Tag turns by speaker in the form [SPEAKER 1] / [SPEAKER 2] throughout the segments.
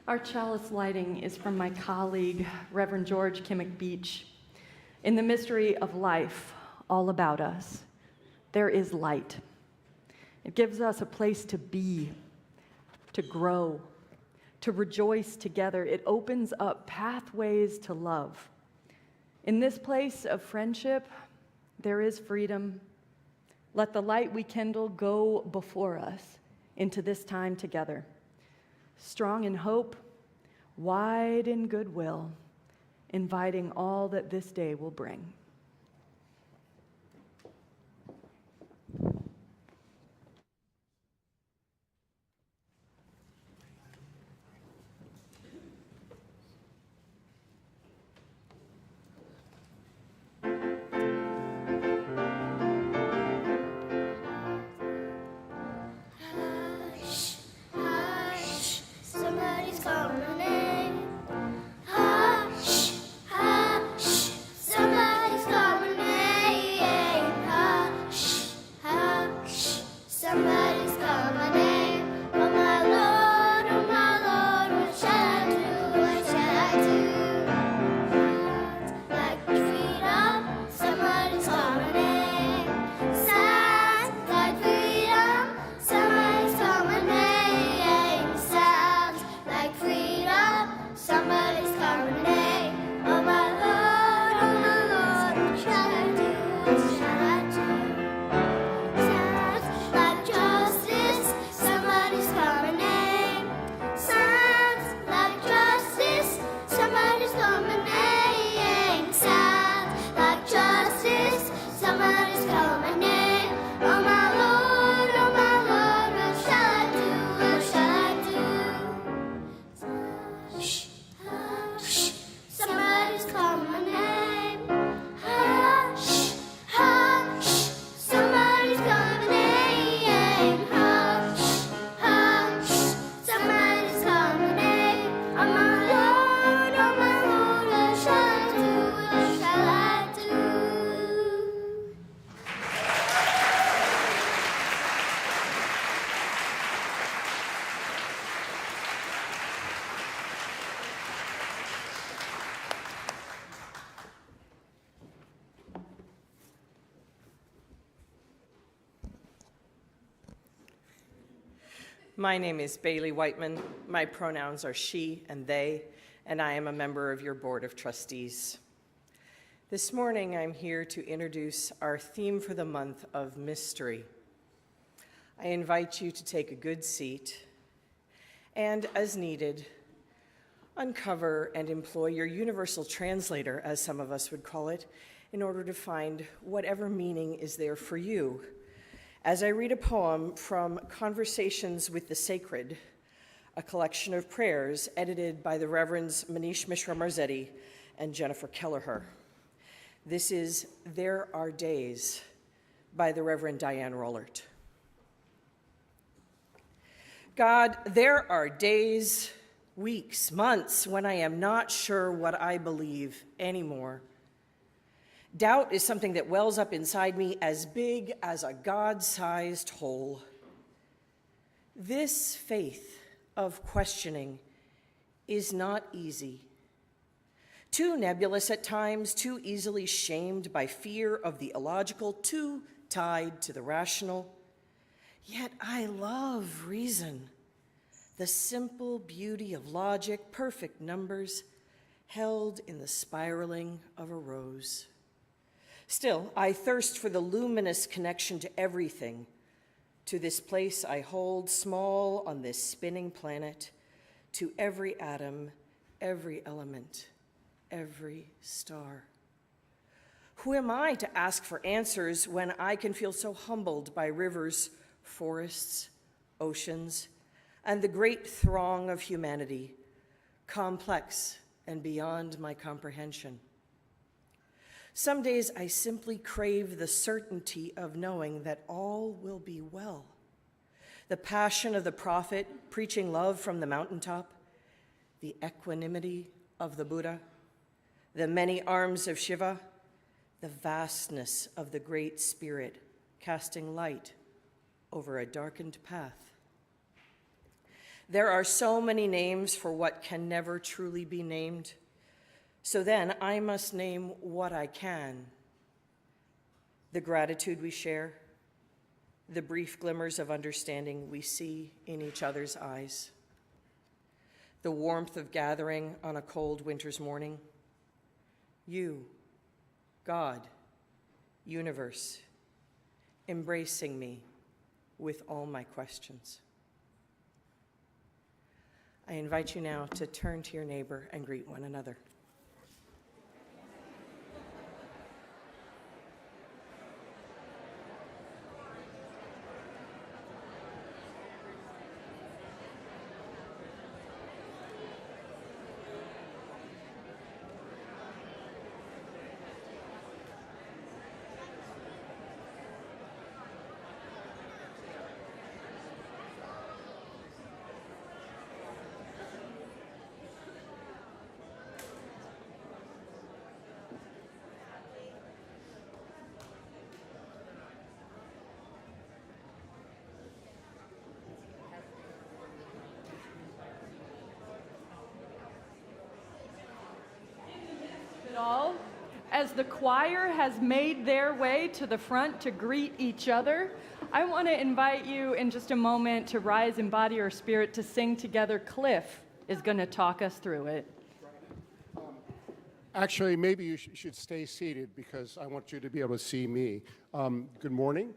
[SPEAKER 1] Our chalice lighting is from my colleague, Reverend George Kimmick Beach. In the mystery of life all about us, there is light. It gives us a place to be, to grow, to rejoice together. It opens up pathways to love. In this place of friendship, there is freedom. Let the light we kindle go before us into this time together. Strong in hope, wide in goodwill, inviting all that this day will bring.
[SPEAKER 2] My name is Bailey Whiteman. My pronouns are she and they, and I am a member of your Board of Trustees. This morning, I'm here to introduce our theme for the month of mystery. I invite you to take a good seat and, as needed, uncover and employ your universal translator, as some of us would call it, in order to find whatever meaning is there for you. As I read a poem from Conversations with the Sacred, a collection of prayers edited by the Reverends Manish Mishra Marzetti and Jennifer Kelleher. This is There Are Days by the Reverend Diane Rollert. God, there are days, weeks, months when I am not sure what I believe anymore. Doubt is something that wells up inside me as big as a God-sized hole. This faith of questioning is not easy. Too nebulous at times, too easily shamed by fear of the illogical, too tied to the rational. Yet I love reason, the simple beauty of logic, perfect numbers, held in the spiraling of a rose. Still, I thirst for the luminous connection to everything, to this place I hold small on this spinning planet, to every atom, every element, every star. Who am I to ask for answers when I can feel so humbled by rivers, forests, oceans, and the great throng of humanity, complex and beyond my comprehension? Some days I simply crave the certainty of knowing that all will be well. The passion of the prophet preaching love from the mountaintop, the equanimity of the Buddha, the many arms of Shiva, the vastness of the Great Spirit casting light over a darkened path. There are so many names for what can never truly be named. So then I must name what I can. The gratitude we share, the brief glimmers of understanding we see in each other's eyes, the warmth of gathering on a cold winter's morning. You, God, universe, embracing me with all my questions. I invite you now to turn to your neighbor and greet one another.
[SPEAKER 1] All, as the choir has made their way to the front to greet each other, I want to invite you in just a moment to rise in body or spirit to sing together. Cliff is going to talk us through it.
[SPEAKER 3] Actually, maybe you should stay seated because I want you to be able to see me. Good morning.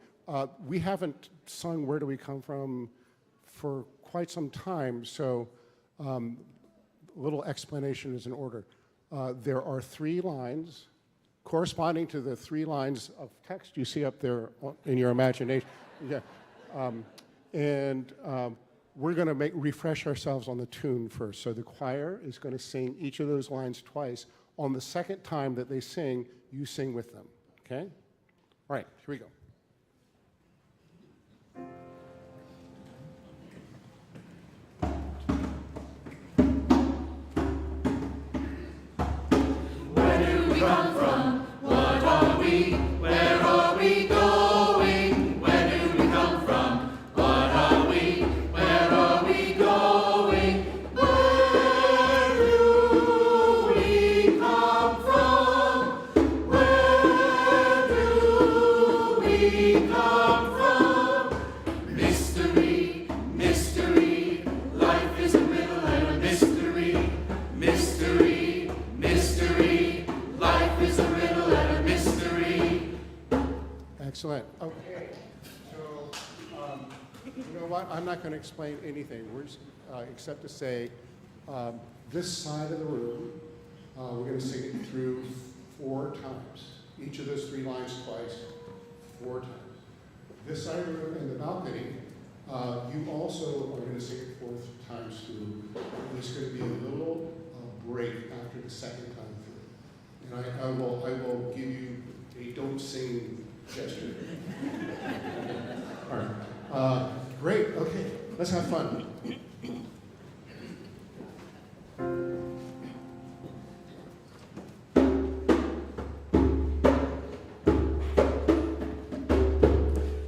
[SPEAKER 3] We haven't sung Where Do We Come From for quite some time, so a little explanation is in order. There are 3 lines corresponding to the 3 lines of text you see up there in your imagination. Yeah. We're going to refresh ourselves on the tune first. So the choir is going to sing each of those lines twice. On the second time that they sing, you sing with them. Okay? All right, here we go. Excellent. Okay. So, you know what? I'm not going to explain anything. We're just, except to say, this side of the room, we're going to sing it through 4 times. Each of those 3 lines twice, 4 times. This side of the room in the balcony, you also are going to sing it 4 times through. There's going to be a little break after the second time through. And I will give you a don't sing gesture. All right. Great. Okay. Let's have fun.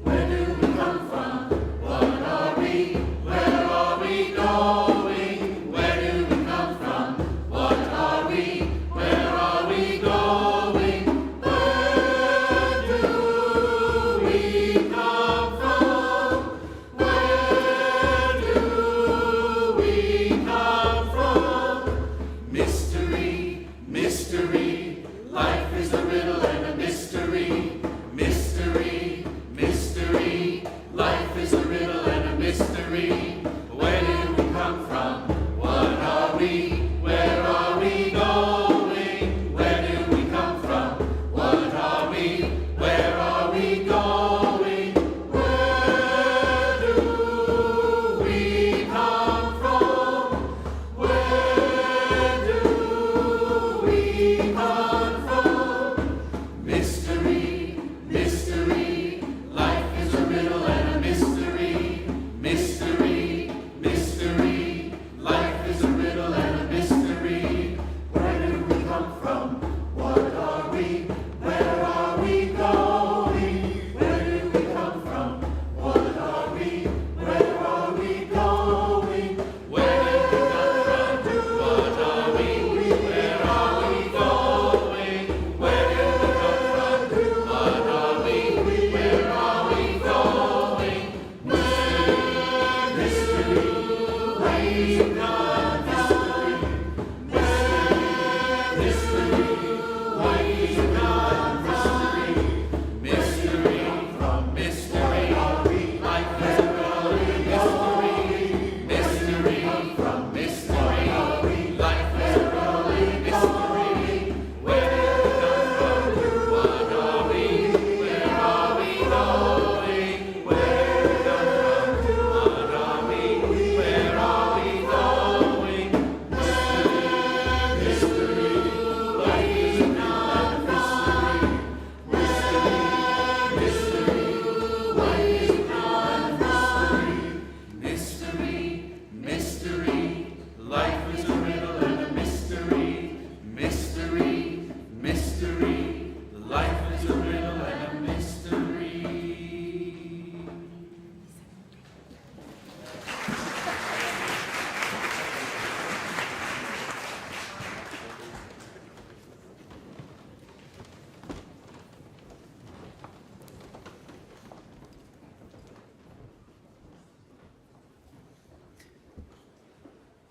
[SPEAKER 4] Where do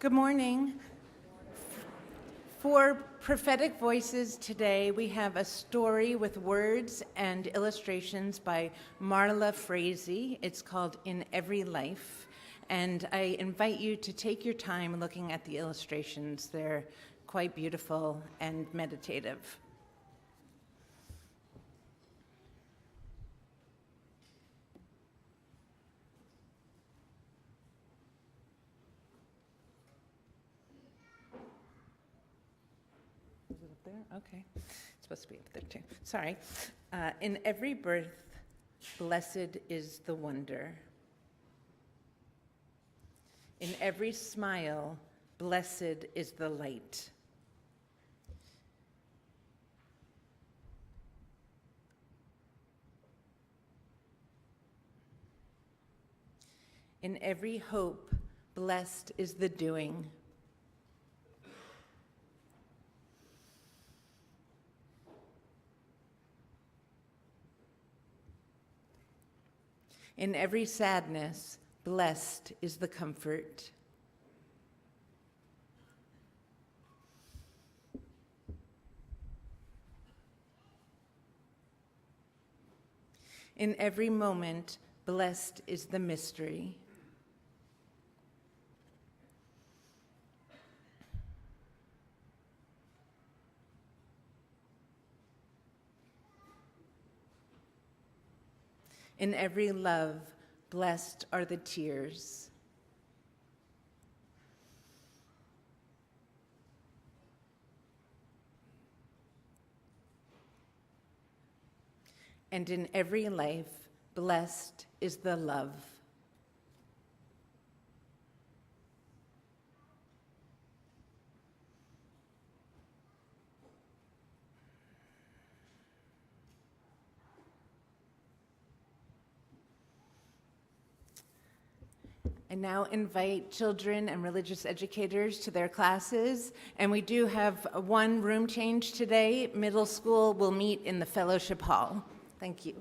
[SPEAKER 4] Good morning. For prophetic voices today, we have a story with words and illustrations by Marla Frazee. It's called In Every Life. And I invite you to take your time looking at the illustrations. They're quite beautiful and meditative. Is it up there? Okay. It's supposed to be up there too. Sorry. In every birth, blessed is the wonder. In every smile, blessed is the light. In every hope, blessed is the doing. In every sadness, blessed is the comfort. In every moment, blessed is the mystery. In every love, blessed are the tears. And in every life, blessed is the love. I now invite children and religious educators to their classes, and we do have one room change today. Middle school will meet in the fellowship hall. Thank you.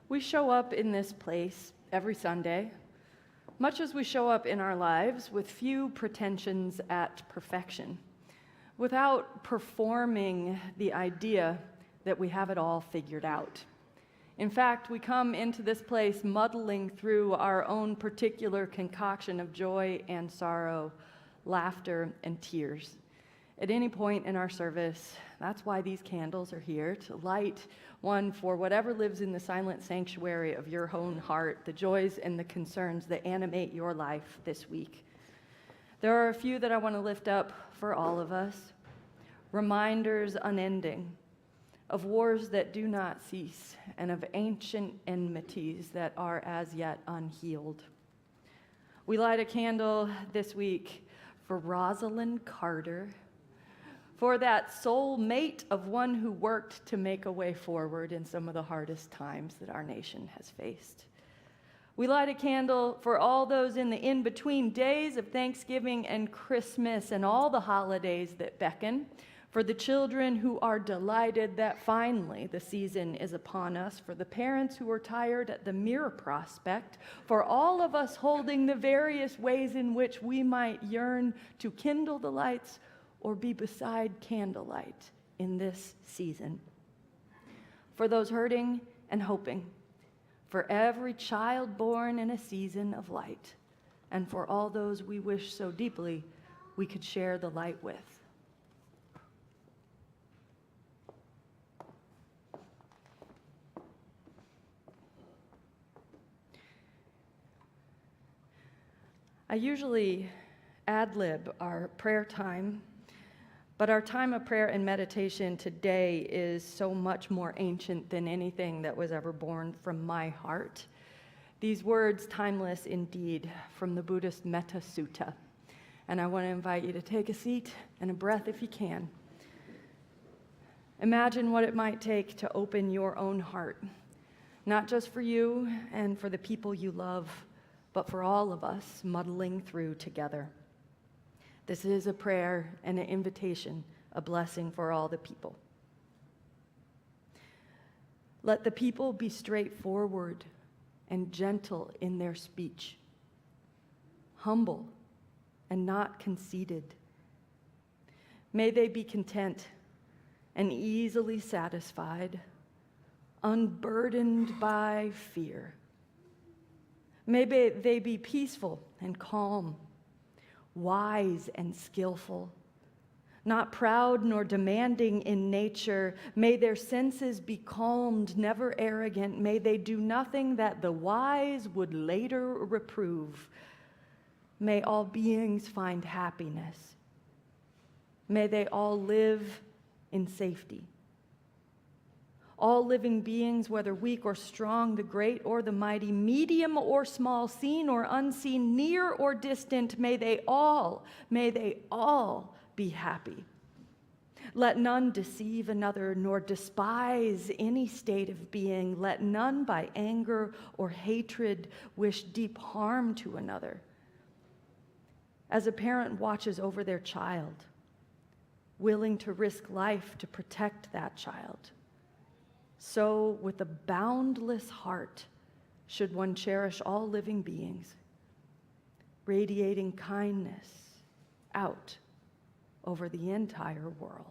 [SPEAKER 1] We show up in this place every Sunday, much as we show up in our lives with few pretensions at perfection, without performing the idea that we have it all figured out. In fact, we come into this place muddling through our own particular concoction of joy and sorrow, laughter and tears. At any point in our service, that's why these candles are here, to light one for whatever lives in the silent sanctuary of your own heart, the joys and the concerns that animate your life this week. There are a few that I want to lift up for all of us. Reminders unending of wars that do not cease and of ancient enmities that are as yet unhealed. We light a candle this week for Rosalind Carter, for that soul mate of one who worked to make a way forward in some of the hardest times that our nation has faced. We light a candle for all those in the in-between days of Thanksgiving and Christmas and all the holidays that beckon, for the children who are delighted that finally the season is upon us, for the parents who are tired at the mere prospect, for all of us holding the various ways in which we might yearn to kindle the lights or be beside candlelight in this season. For those hurting and hoping, for every child born in a season of light, and for all those we wish so deeply we could share the light with. I usually ad-lib our prayer time But our time of prayer and meditation today is so much more ancient than anything that was ever born from my heart. These words, timeless indeed, from the Buddhist Metta Sutta. And I want to invite you to take a seat and a breath if you can. Imagine what it might take to open your own heart, not just for you and for the people you love, but for all of us muddling through together. This is a prayer and an invitation, a blessing for all the people. Let the people be straightforward and gentle in their speech, humble and not conceited. May they be content and easily satisfied, unburdened by fear. May they be peaceful and calm, wise and skillful, not proud nor demanding in nature. May their senses be calmed, never arrogant. May they do nothing that the wise would later reprove. May all beings find happiness. May they all live in safety. All living beings, whether weak or strong, the great or the mighty, medium or small, seen or unseen, near or distant, may they all be happy. Let none deceive another, nor despise any state of being. Let none by anger or hatred wish deep harm to another. As a parent watches over their child, willing to risk life to protect that child, so with a boundless heart should one cherish all living beings, radiating kindness out over the entire world.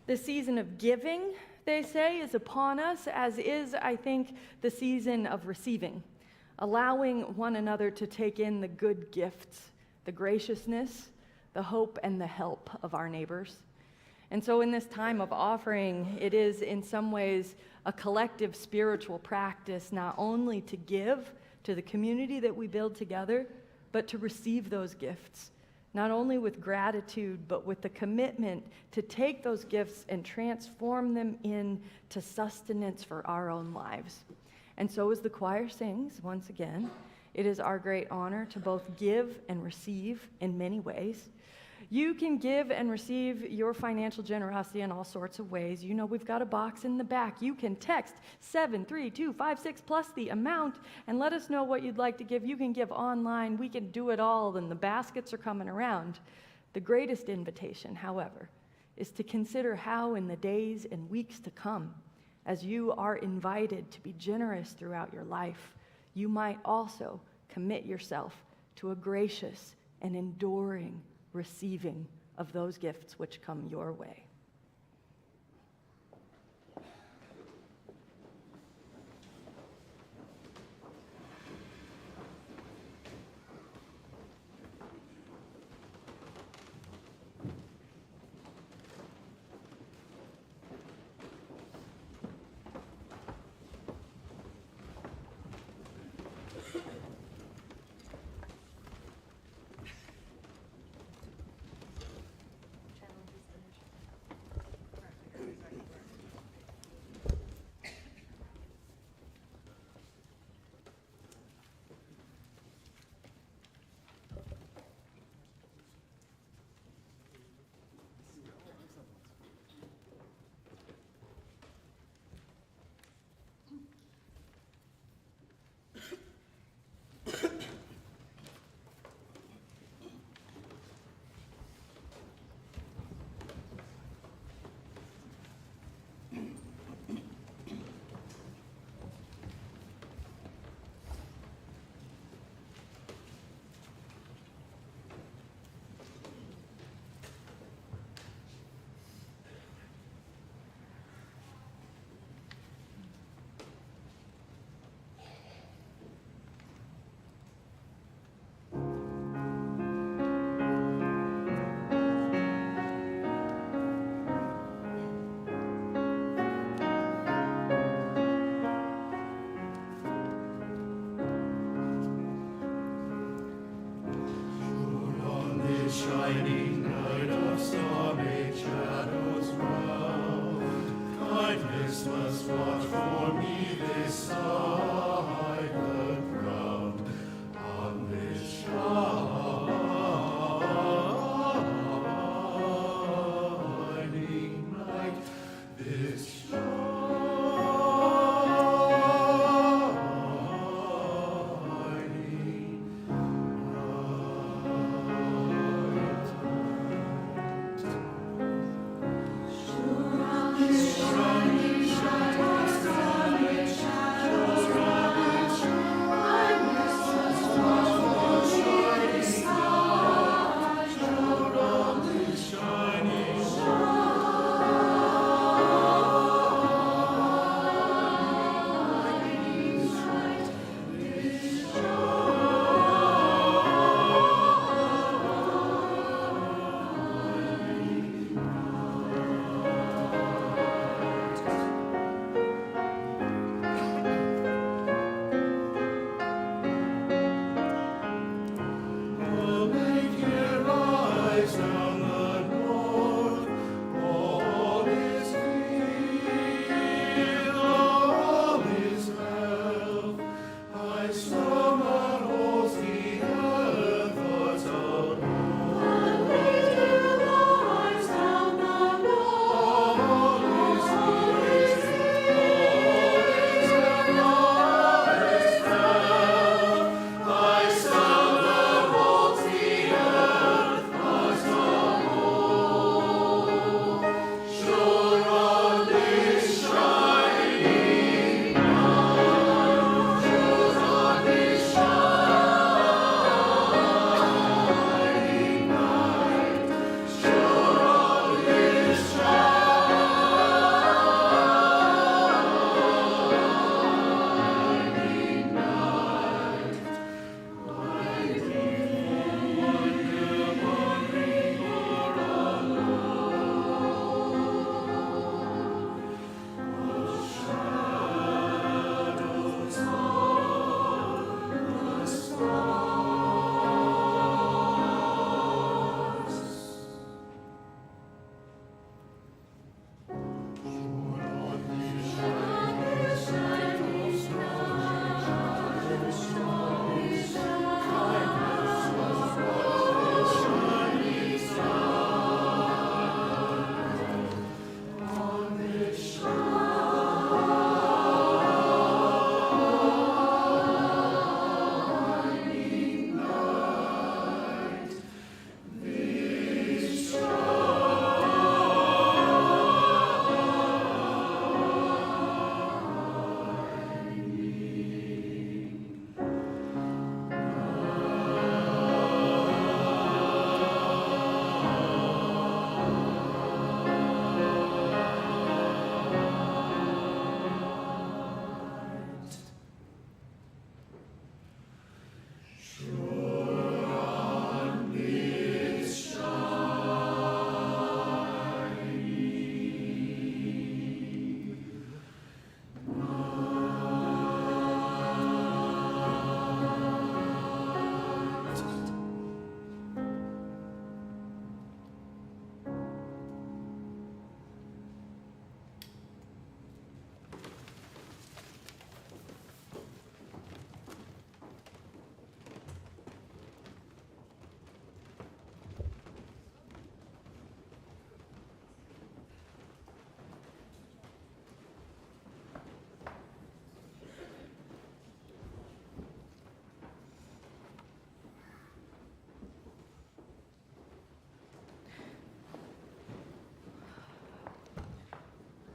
[SPEAKER 1] The season of giving, they say, is upon us, as is, I think, the season of receiving, allowing one another to take in the good gifts, the graciousness, the hope, and the help of our neighbors. And so in this time of offering, it is in some ways a collective spiritual practice, not only to give to the community that we build together, but to receive those gifts, not only with gratitude, but with the commitment to take those gifts and transform them into sustenance for our own lives. And so as the choir sings, once again, it is our great honor to both give and receive in many ways. You can give and receive your financial generosity in all sorts of ways. You know, we've got a box in the back. You can text 73256 plus the amount and let us know what you'd like to give. You can give online. We can do it all, and the baskets are coming around. The greatest invitation, however, is to consider how in the days and weeks to come, as you are invited to be generous throughout your life, you might also commit yourself to a gracious and enduring receiving of those gifts which come your way.
[SPEAKER 5] Shining night of stormy shadows round, kindness must watch for me this side the ground. On this shining night, this shining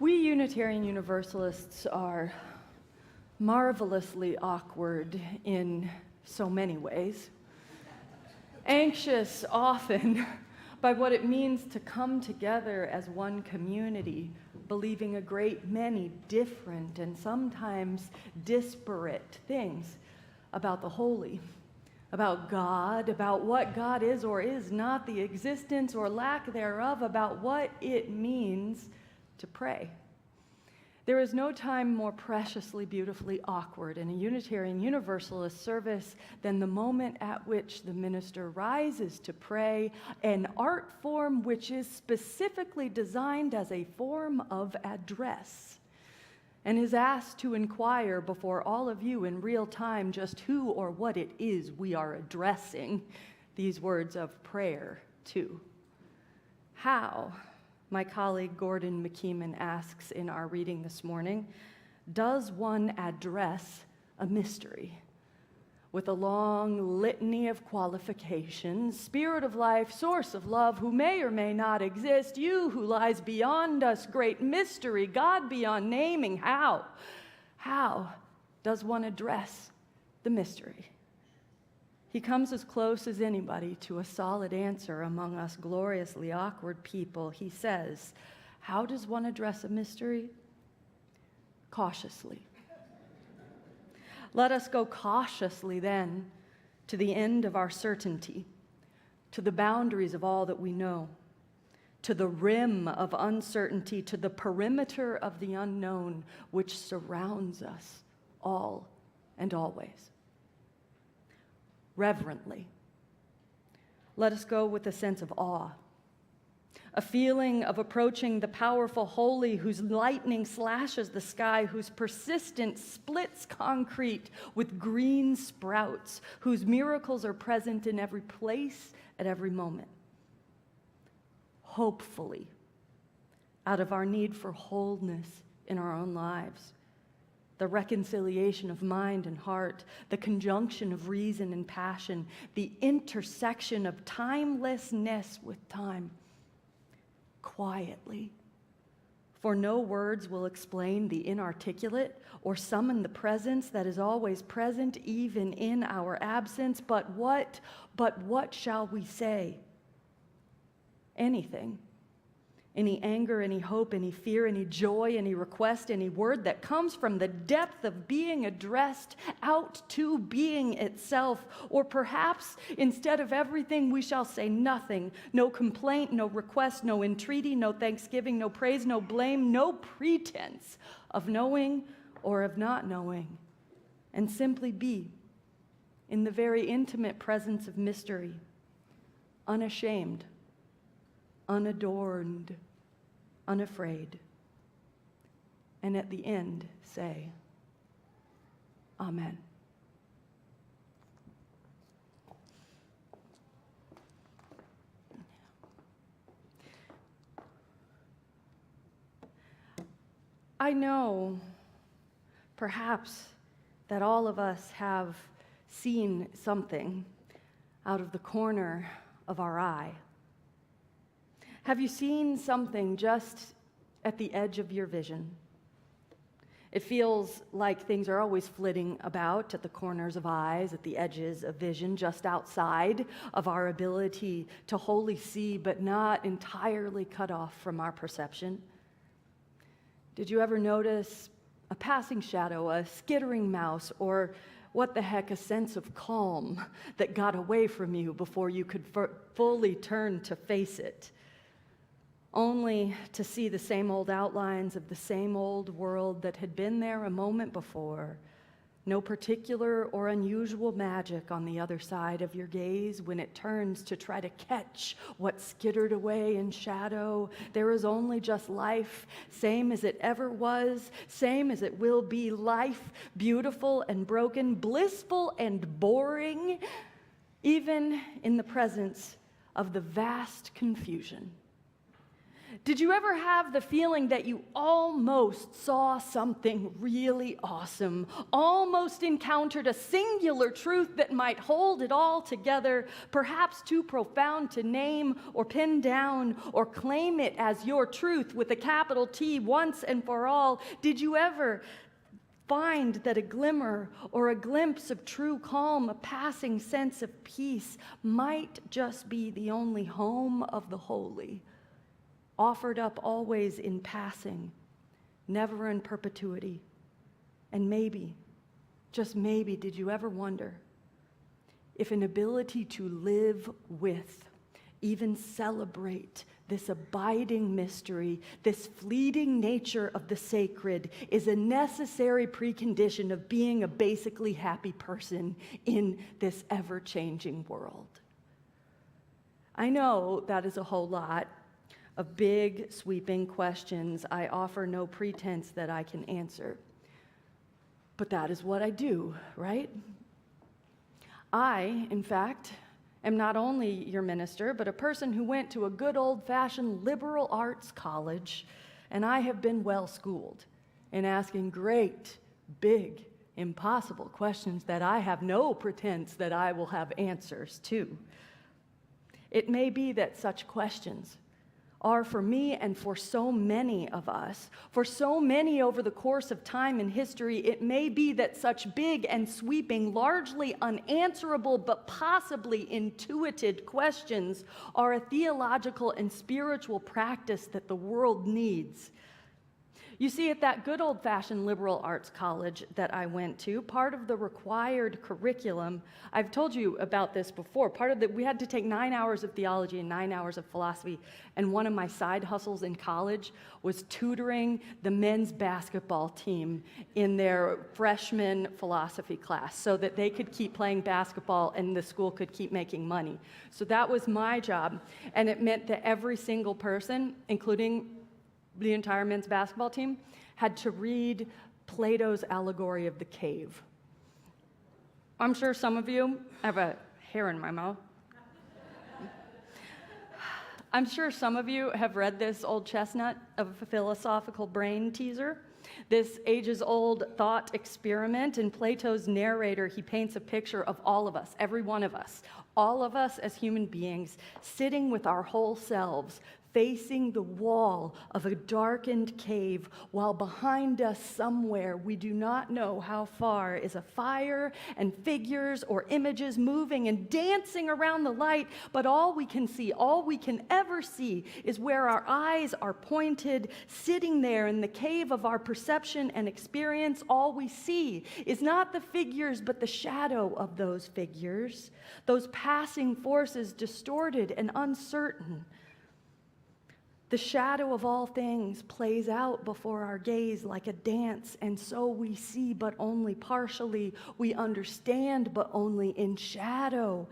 [SPEAKER 1] We Unitarian Universalists are marvelously awkward in so many ways. Anxious often by what it means to come together as one community, believing a great many different and sometimes disparate things about the holy, about God, about what God is or is not, the existence or lack thereof, about what it means to pray. There is no time more preciously, beautifully awkward in a Unitarian Universalist service than the moment at which the minister rises to pray, an art form which is specifically designed as a form of address, and is asked to inquire before all of you in real time just who or what it is we are addressing these words of prayer to. How? My colleague Gordon McKeeman asks in our reading this morning, does one address a mystery? With a long litany of qualifications, spirit of life, source of love, who may or may not exist, you who lies beyond us, great mystery, God beyond naming, how? How does one address the mystery? He comes as close as anybody to a solid answer among us gloriously awkward people. He says, how does one address a mystery? Cautiously. Let us go cautiously then to the end of our certainty, to the boundaries of all that we know, to the rim of uncertainty, to the perimeter of the unknown which surrounds us all and always. Reverently. Let us go with a sense of awe, a feeling of approaching the powerful holy whose lightning slashes the sky, whose persistence splits concrete with green sprouts, whose miracles are present in every place at every moment. Hopefully, out of our need for wholeness in our own lives, the reconciliation of mind and heart, the conjunction of reason and passion, the intersection of timelessness with time, quietly. For no words will explain the inarticulate or summon the presence that is always present even in our absence. But what shall we say? Anything. Any anger, any hope, any fear, any joy, any request, any word that comes from the depth of being addressed out to being itself. Or perhaps instead of everything, we shall say nothing. No complaint, no request, no entreaty, no thanksgiving, no praise, no blame, no pretense of knowing or of not knowing. And simply be in the very intimate presence of mystery, unashamed, unadorned, unafraid, and at the end say, Amen. I know, perhaps, that all of us have seen something out of the corner of our eye. Have you seen something just at the edge of your vision? It feels like things are always flitting about at the corners of eyes, at the edges of vision, just outside of our ability to wholly see, but not entirely cut off from our perception. Did you ever notice a passing shadow, a skittering mouse, or what the heck, a sense of calm that got away from you before you could fully turn to face it? Only to see the same old outlines of the same old world that had been there a moment before. No particular or unusual magic on the other side of your gaze when it turns to try to catch what skittered away in shadow. There is only just life, same as it ever was, same as it will be. Life, beautiful and broken, blissful and boring, even in the presence of the vast confusion. Did you ever have the feeling that you almost saw something really awesome, almost encountered a singular truth that might hold it all together, perhaps too profound to name or pin down or claim it as your truth with a capital T once and for all? Did you ever find that a glimmer or a glimpse of true calm, a passing sense of peace, might just be the only home of the holy? Offered up always in passing, never in perpetuity. And maybe, just maybe, did you ever wonder if an ability to live with, even celebrate this abiding mystery, this fleeting nature of the sacred, is a necessary precondition of being a basically happy person in this ever-changing world? I know that is a whole lot of big, sweeping questions I offer no pretense that I can answer. But that is what I do, right? I, in fact, am not only your minister, but a person who went to a good old-fashioned liberal arts college, and I have been well-schooled in asking great, big, impossible questions that I have no pretense that I will have answers to. It may be that such questions are for me and for so many of us, for so many over the course of time and history, it may be that such big and sweeping, largely unanswerable but possibly intuited questions are a theological and spiritual practice that the world needs. You see, at that good old-fashioned liberal arts college that I went to, part of the required curriculum, I've told you about this before, we had to take 9 hours of theology and 9 hours of philosophy, and one of my side hustles in college was tutoring the men's basketball team in their freshman philosophy class so that they could keep playing basketball and the school could keep making money. So that was my job, and it meant that every single person, including the entire men's basketball team, had to read Plato's allegory of the cave. I'm sure some of you, I have a hair in my mouth. I'm sure some of you have read this old chestnut of a philosophical brain teaser, this ages-old thought experiment. In Plato's narrator, he paints a picture of all of us, every one of us, all of us as human beings, sitting with our whole selves, facing the wall of a darkened cave, while behind us somewhere, we do not know how far, is a fire and figures or images moving and dancing around the light, but all we can see, all we can ever see, is where our eyes are pointed, sitting there in the cave of our perception and experience. All we see is not the figures, but the shadow of those figures, those passing forces, distorted and uncertain. The shadow of all things plays out before our gaze like a dance, and so we see but only partially. We understand but only in shadow.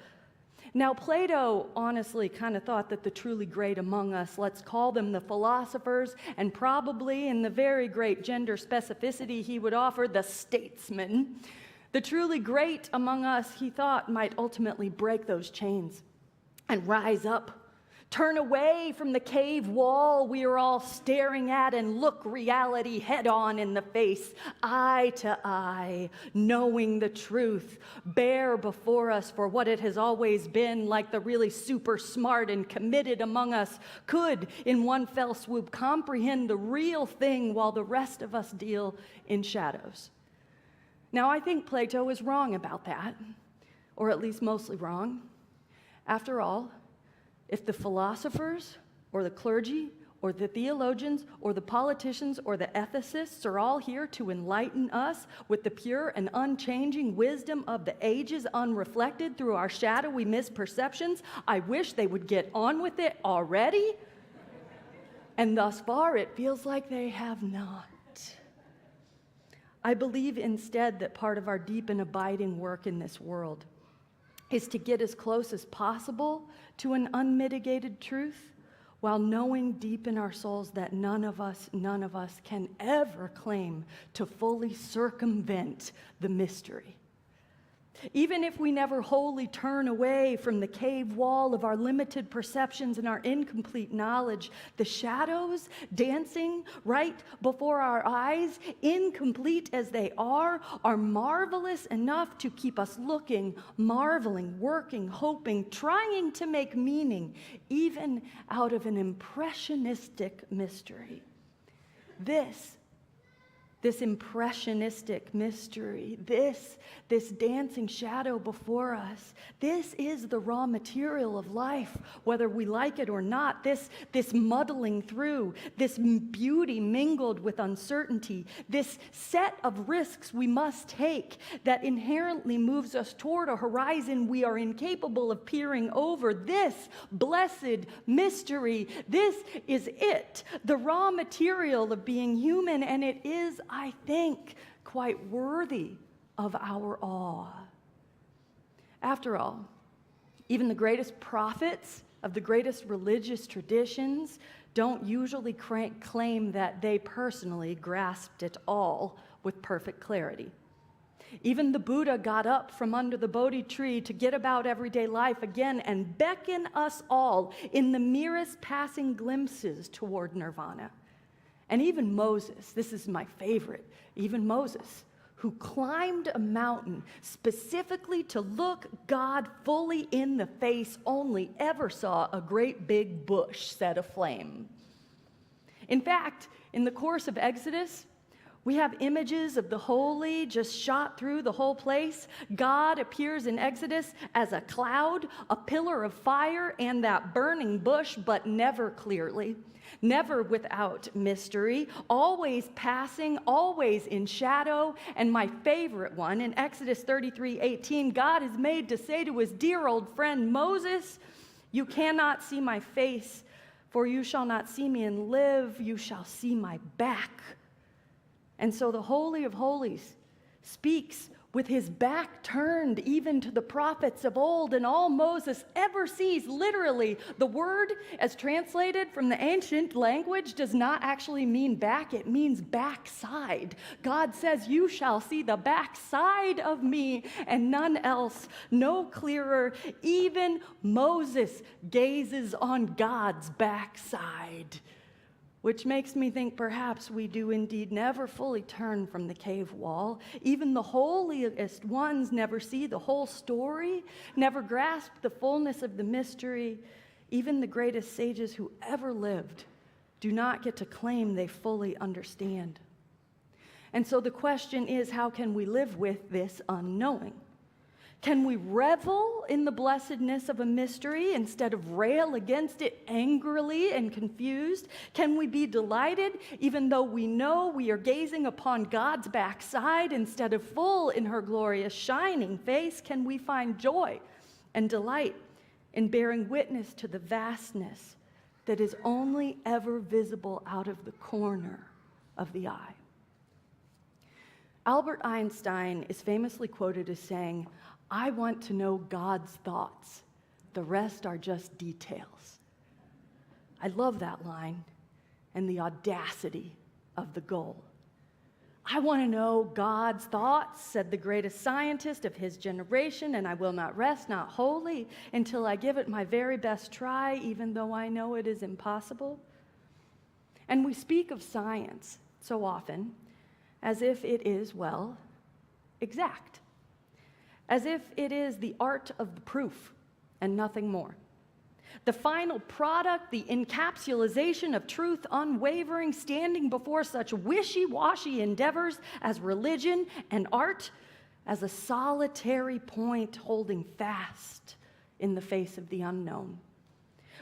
[SPEAKER 1] Now, Plato honestly kind of thought that the truly great among us, let's call them the philosophers, and probably in the very great gender specificity he would offer, the statesmen, the truly great among us, he thought, might ultimately break those chains and rise up, turn away from the cave wall we are all staring at and look reality head on in the face, eye to eye, knowing the truth, bare before us for what it has always been, like the really super smart and committed among us could, in one fell swoop, comprehend the real thing while the rest of us deal in shadows. Now, I think Plato is wrong about that, or at least mostly wrong. After all, if the philosophers or the clergy or the theologians or the politicians or the ethicists are all here to enlighten us with the pure and unchanging wisdom of the ages unreflected through our shadowy misperceptions, I wish they would get on with it already. And thus far, it feels like they have not. I believe instead that part of our deep and abiding work in this world is to get as close as possible to an unmitigated truth, while knowing deep in our souls that none of us can ever claim to fully circumvent the mystery. Even if we never wholly turn away from the cave wall of our limited perceptions and our incomplete knowledge, the shadows dancing right before our eyes, incomplete as they are marvelous enough to keep us looking, marveling, working, hoping, trying to make meaning, even out of an impressionistic mystery. This impressionistic mystery, this dancing shadow before us, this is the raw material of life, whether we like it or not. This muddling through, this beauty mingled with uncertainty, this set of risks we must take that inherently moves us toward a horizon we are incapable of peering over. This blessed mystery, this is it, the raw material of being human, and it is, I think, quite worthy of our awe. After all, even the greatest prophets of the greatest religious traditions don't usually claim that they personally grasped it all with perfect clarity. Even the Buddha got up from under the Bodhi tree to get about everyday life again and beckon us all in the merest passing glimpses toward nirvana. And even Moses, this is my favorite, even Moses, who climbed a mountain specifically to look God fully in the face, only ever saw a great big bush set aflame. In fact, in the course of Exodus, we have images of the holy just shot through the whole place. God appears in Exodus as a cloud, a pillar of fire, and that burning bush, but never clearly, never without mystery, always passing, always in shadow. And my favorite one, in Exodus 33:18, God is made to say to his dear old friend Moses, "You cannot see my face, for you shall not see me and live. You shall see my back." And so the Holy of Holies speaks with his back turned even to the prophets of old, and all Moses ever sees, literally, the word as translated from the ancient language does not actually mean back, it means backside. God says, "You shall see the backside of me and none else." No clearer, even Moses gazes on God's backside. Which makes me think perhaps we do indeed never fully turn from the cave wall. Even the holiest ones never see the whole story, never grasp the fullness of the mystery. Even the greatest sages who ever lived do not get to claim they fully understand. And so the question is, how can we live with this unknowing? Can we revel in the blessedness of a mystery instead of rail against it angrily and confused? Can we be delighted even though we know we are gazing upon God's backside instead of full in her glorious shining face? Can we find joy and delight in bearing witness to the vastness that is only ever visible out of the corner of the eye? Albert Einstein is famously quoted as saying, "I want to know God's thoughts. The rest are just details." I love that line and the audacity of the goal. "I want to know God's thoughts," said the greatest scientist of his generation, "and I will not rest, not wholly, until I give it my very best try, even though I know it is impossible." And we speak of science so often as if it is, well, exact. As if it is the art of the proof and nothing more. The final product, the encapsulation of truth, unwavering, standing before such wishy-washy endeavors as religion and art, as a solitary point holding fast in the face of the unknown.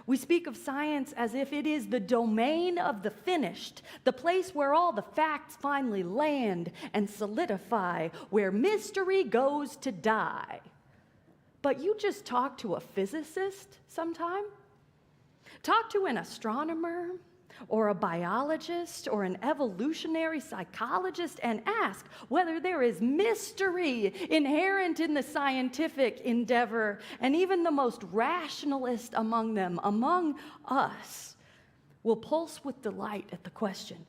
[SPEAKER 1] We speak of science as if it is the domain of the finished, the place where all the facts finally land and solidify, where mystery goes to die. But you just talk to a physicist sometime? Talk to an astronomer or a biologist or an evolutionary psychologist and ask whether there is mystery inherent in the scientific endeavor. And even the most rationalist among them, among us, will pulse with delight at the question,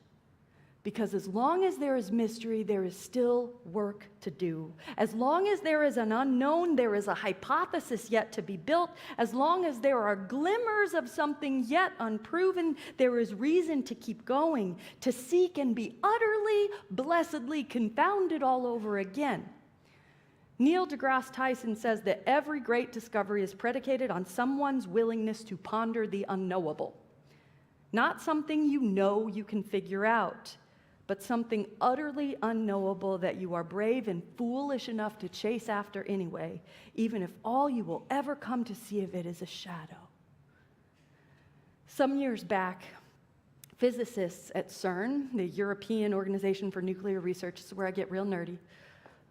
[SPEAKER 1] Because as long as there is mystery, there is still work to do. As long as there is an unknown, there is a hypothesis yet to be built. As long as there are glimmers of something yet unproven, there is reason to keep going, to seek and be utterly, blessedly confounded all over again. Neil deGrasse Tyson says that every great discovery is predicated on someone's willingness to ponder the unknowable. Not something you know you can figure out, but something utterly unknowable that you are brave and foolish enough to chase after anyway, even if all you will ever come to see of it is a shadow. Some years back, physicists at CERN, the European Organization for Nuclear Research, this is where I get real nerdy,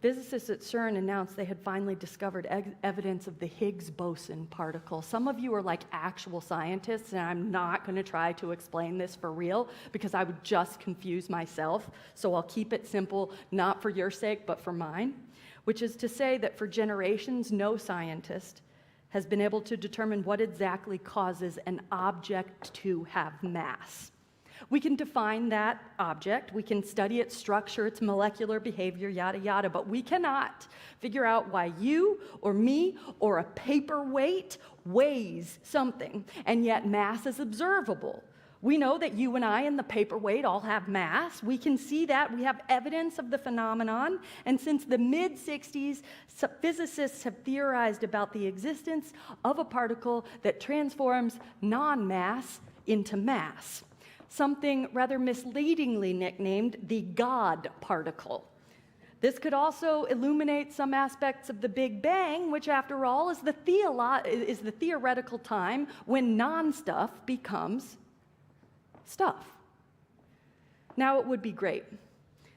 [SPEAKER 1] physicists at CERN announced they had finally discovered evidence of the Higgs boson particle. Some of you are like actual scientists, and I'm not going to try to explain this for real because I would just confuse myself. So I'll keep it simple, not for your sake, but for mine, which is to say that for generations, no scientist has been able to determine what exactly causes an object to have mass. We can define that object, we can study its structure, its molecular behavior, yada, yada, but we cannot figure out why you or me or a paperweight weighs something, and yet mass is observable. We know that you and I and the paperweight all have mass. We can see that. We have evidence of the phenomenon. And since the mid-60s, physicists have theorized about the existence of a particle that transforms non-mass into mass, something rather misleadingly nicknamed the God particle. This could also illuminate some aspects of the Big Bang, which after all is the theoretical time when non-stuff becomes stuff. Now, it would be great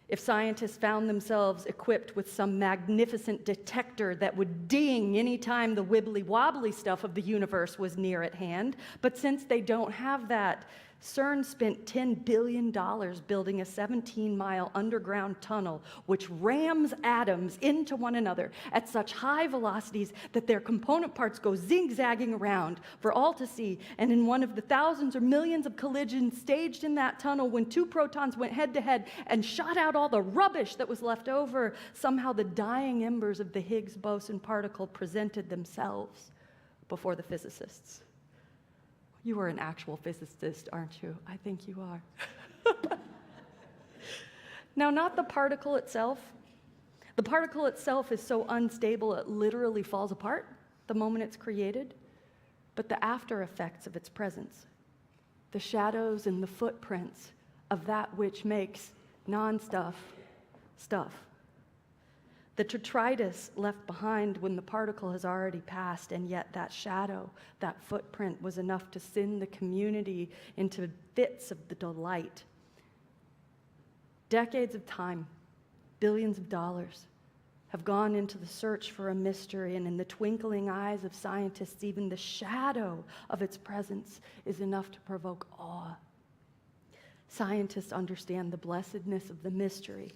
[SPEAKER 1] if scientists found themselves equipped with some magnificent detector that would ding any time the wibbly-wobbly stuff of the universe was near at hand, but since they don't have that, CERN spent $10 billion building a 17-mile underground tunnel which rams atoms into one another at such high velocities that their component parts go zigzagging around for all to see. And in one of the thousands or millions of collisions staged in that tunnel, when two protons went head-to-head and shot out all the rubbish that was left over, somehow the dying embers of the Higgs boson particle presented themselves before the physicists. You are an actual physicist, aren't you? I think you are. Now, not the particle itself. The particle itself is so unstable it literally falls apart the moment it's created, but the after effects of its presence, the shadows and the footprints of that which makes non-stuff stuff. The detritus left behind when the particle has already passed, and yet that shadow, that footprint was enough to send the community into fits of the delight. Decades of time, billions of dollars have gone into the search for a mystery, and in the twinkling eyes of scientists, even the shadow of its presence is enough to provoke awe. Scientists understand the blessedness of the mystery,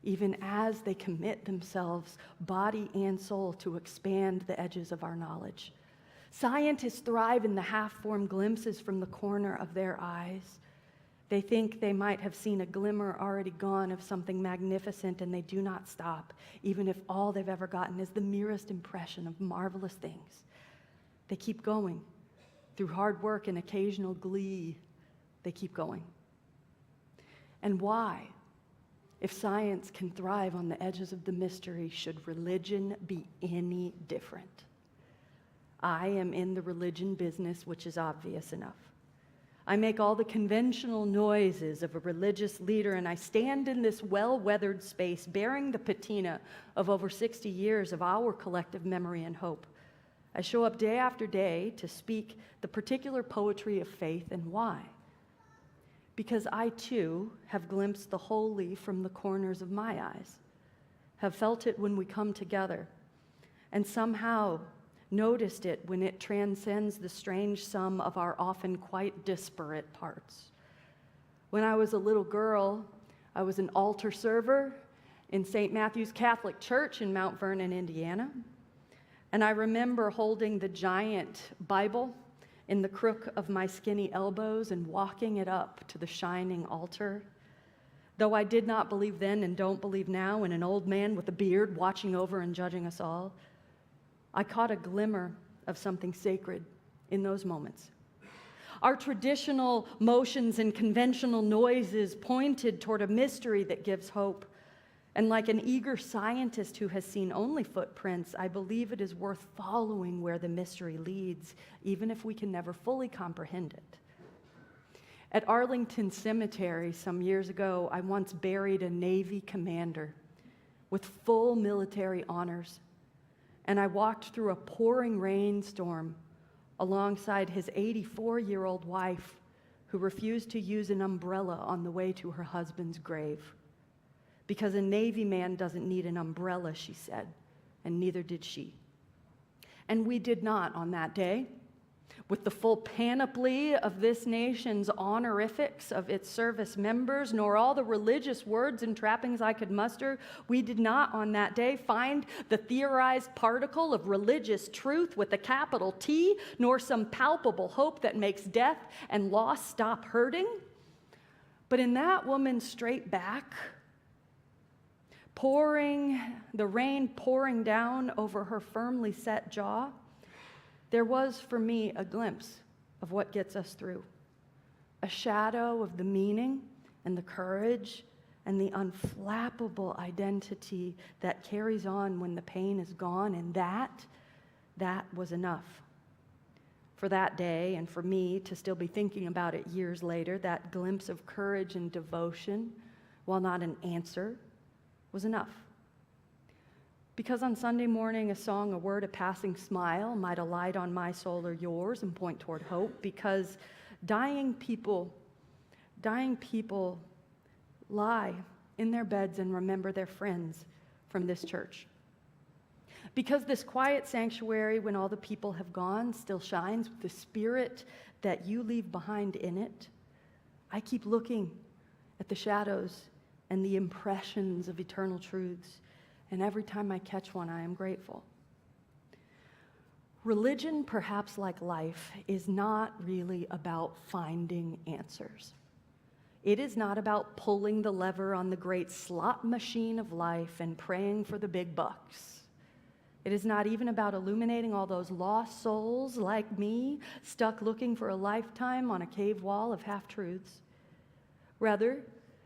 [SPEAKER 1] even as they commit themselves, body and soul, to expand the edges of our knowledge. Scientists thrive in the half-formed glimpses from the corner of their eyes. They think they might have seen a glimmer already gone of something magnificent, and they do not stop, even if all they've ever gotten is the merest impression of marvelous things. They keep going. Through hard work and occasional glee, they keep going. And why? If science can thrive on the edges of the mystery, should religion be any different? I am in the religion business, which is obvious enough. I make all the conventional noises of a religious leader, and I stand in this well-weathered space bearing the patina of over 60 years of our collective memory and hope. I show up day after day to speak the particular poetry of faith, and why? Because I, too, have glimpsed the holy from the corners of my eyes, have felt it when we come together, and somehow noticed it when it transcends the strange sum of our often quite disparate parts. When I was a little girl, I was an altar server in St. Matthew's Catholic Church in Mount Vernon, Indiana, and I remember holding the giant Bible in the crook of my skinny elbows and walking it up to the shining altar. Though I did not believe then and don't believe now in an old man with a beard watching over and judging us all, I caught a glimmer of something sacred in those moments. Our traditional motions and conventional noises pointed toward a mystery that gives hope. And like an eager scientist who has seen only footprints, I believe it is worth following where the mystery leads, even if we can never fully comprehend it. At Arlington Cemetery some years ago, I once buried a Navy commander with full military honors, and I walked through a pouring rainstorm alongside his 84-year-old wife, who refused to use an umbrella on the way to her husband's grave. Because a Navy man doesn't need an umbrella, she said, and neither did she. And we did not on that day. With the full panoply of this nation's honorifics of its service members, nor all the religious words and trappings I could muster, we did not on that day find the theorized particle of religious truth with a capital T, nor some palpable hope that makes death and loss stop hurting. But in that woman's straight back, the rain pouring down over her firmly set jaw, there was for me a glimpse of what gets us through, a shadow of the meaning and the courage and the unflappable identity that carries on when the pain is gone, and that was enough. For that day, and for me to still be thinking about it years later, that glimpse of courage and devotion, while not an answer, was enough. Because on Sunday morning, a song, a word, a passing smile might alight on my soul or yours and point toward hope. Because dying people lie in their beds and remember their friends from this church. Because this quiet sanctuary, when all the people have gone, still shines with the spirit that you leave behind in it, I keep looking at the shadows and the impressions of eternal truths. And every time I catch one, I am grateful. Religion, perhaps like life, is not really about finding answers. It is not about pulling the lever on the great slot machine of life and praying for the big bucks. It is not even about illuminating all those lost souls like me, stuck looking for a lifetime on a cave wall of half-truths. Rather,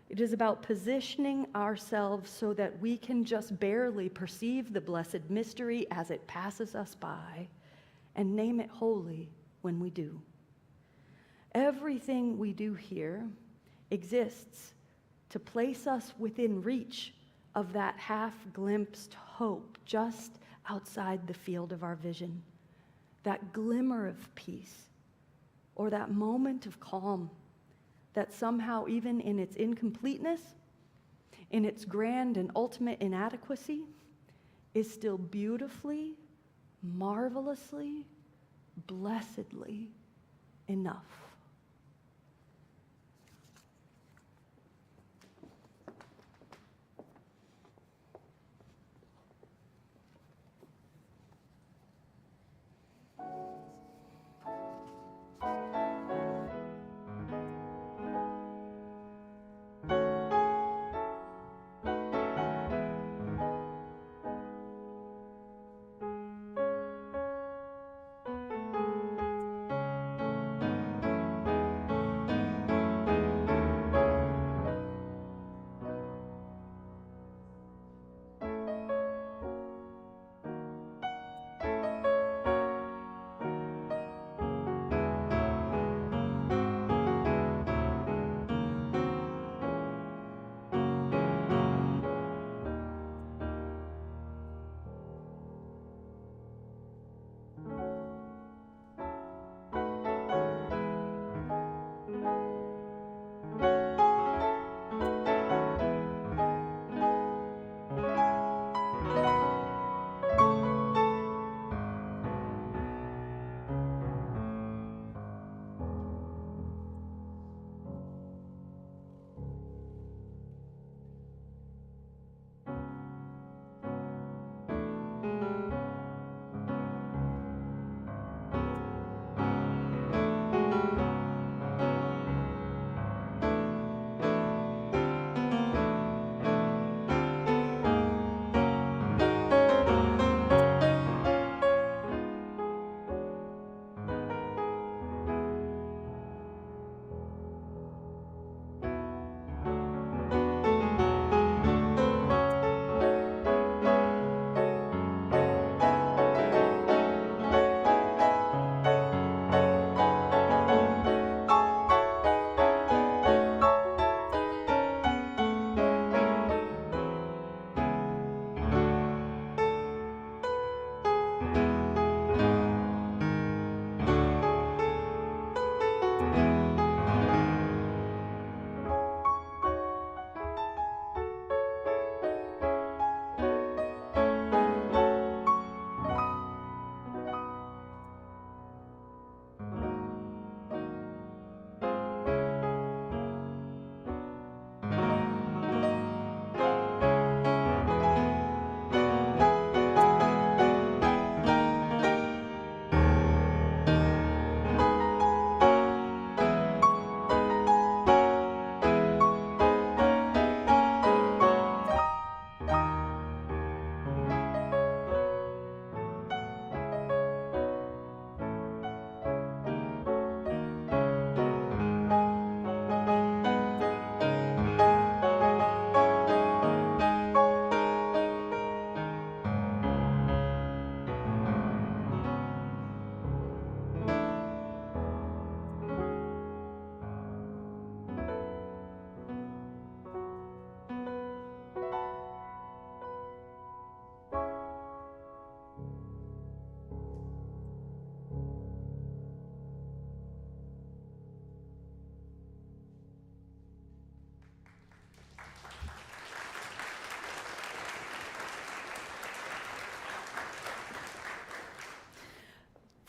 [SPEAKER 1] it is about positioning ourselves so that we can just barely perceive the blessed mystery as it passes us by and name it holy when we do. Everything we do here exists to place us within reach of that half-glimpsed hope just outside the field of our vision, that glimmer of peace or that moment of calm that somehow, even in its incompleteness, in its grand and ultimate inadequacy, is still beautifully, marvelously, blessedly enough.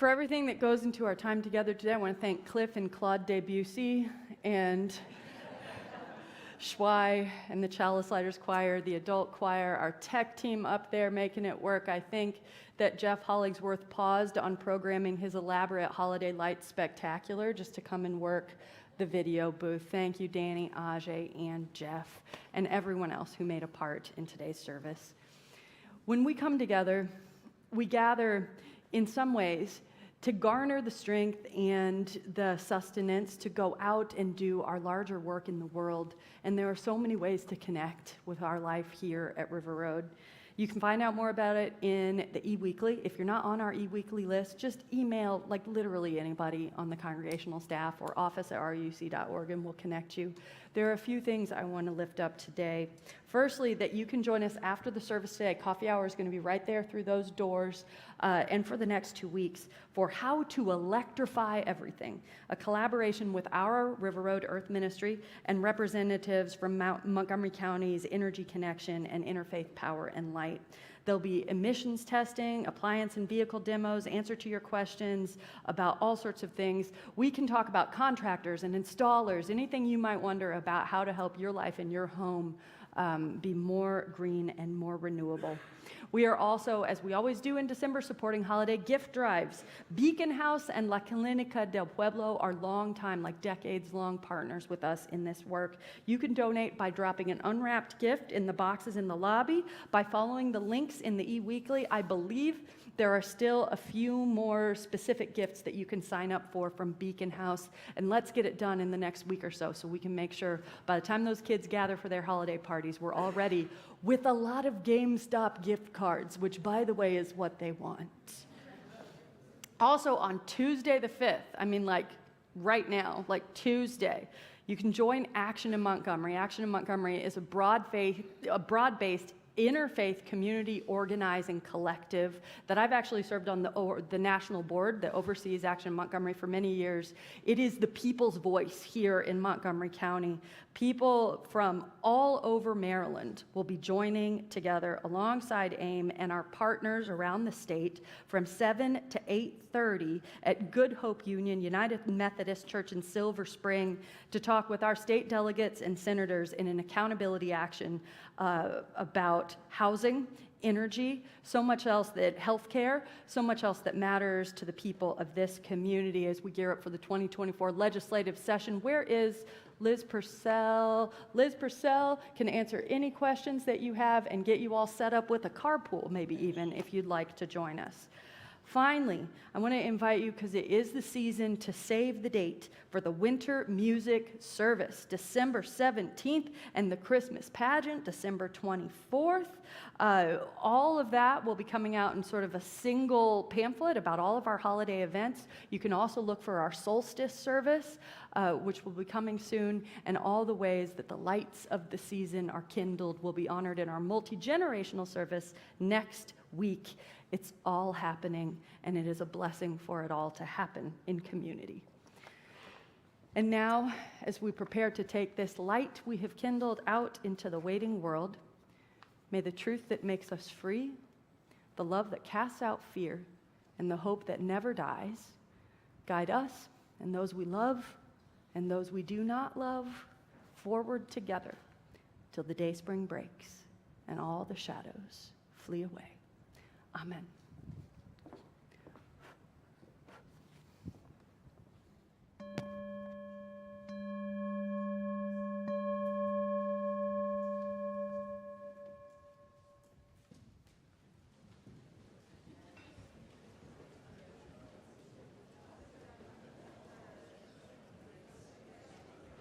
[SPEAKER 1] For everything that goes into our time together today, I want to thank Cliff and Claude Debussy and Schwei and the Chalice Lighters Choir, the adult choir, our tech team up there making it work. I think that Jeff Hollingsworth paused on programming his elaborate holiday lights spectacular just to come and work the video booth. Thank you, Danny, Ajay, and Jeff, and everyone else who made a part in today's service. When we come together, we gather in some ways to garner the strength and the sustenance to go out and do our larger work in the world. And there are so many ways to connect with our life here at River Road. You can find out more about it in the e-weekly. If you're not on our e-weekly list, just email like literally anybody on the congregational staff or office@ruc.org and we'll connect you. There are a few things I want to lift up today. Firstly, that you can join us after the service today. Coffee hour is going to be right there through those doors and for the next 2 weeks for How to Electrify Everything, a collaboration with our River Road Earth Ministry and representatives from Montgomery County's Energy Connection and Interfaith Power and Light. There'll be emissions testing, appliance and vehicle demos, answer to your questions about all sorts of things. We can talk about contractors and installers, anything you might wonder about how to help your life and your home be more green and more renewable. We are also, as we always do in December, supporting holiday gift drives. Beacon House and La Clínica del Pueblo are long-time, like decades-long partners with us in this work. You can donate by dropping an unwrapped gift in the boxes in the lobby, by following the links in the e-weekly. I believe there are still a few more specific gifts that you can sign up for from Beacon House, and let's get it done in the next week or so we can make sure by the time those kids gather for their holiday parties, we're all ready with a lot of GameStop gift cards, which, by the way, is what they want. Also, on Tuesday the 5th, like right now, like Tuesday, you can join Action in Montgomery. Action in Montgomery is a broad-based interfaith community organizing collective that I've actually served on the national board that oversees Action in Montgomery for many years. It is the people's voice here in Montgomery County. People from all over Maryland will be joining together alongside AIM and our partners around the state from 7 to 8:30 at Good Hope Union United Methodist Church in Silver Spring to talk with our state delegates and senators in an accountability action about housing, energy, so much else that healthcare, so much else that matters to the people of this community as we gear up for the 2024 legislative session. Where is Liz Purcell? Liz Purcell can answer any questions that you have and get you all set up with a carpool, maybe even, if you'd like to join us. Finally, I want to invite you, because it is the season, to save the date for the winter music service, December 17th, and the Christmas pageant, December 24th. All of that will be coming out in sort of a single pamphlet about all of our holiday events. You can also look for our solstice service, which will be coming soon, and all the ways that the lights of the season are kindled will be honored in our multi-generational service next week. It's all happening, and it is a blessing for it all to happen in community. And now, as we prepare to take this light we have kindled out into the waiting world, may the truth that makes us free, the love that casts out fear, and the hope that never dies guide us and those we love and those we do not love forward together till the day spring breaks and all the shadows flee away. Amen.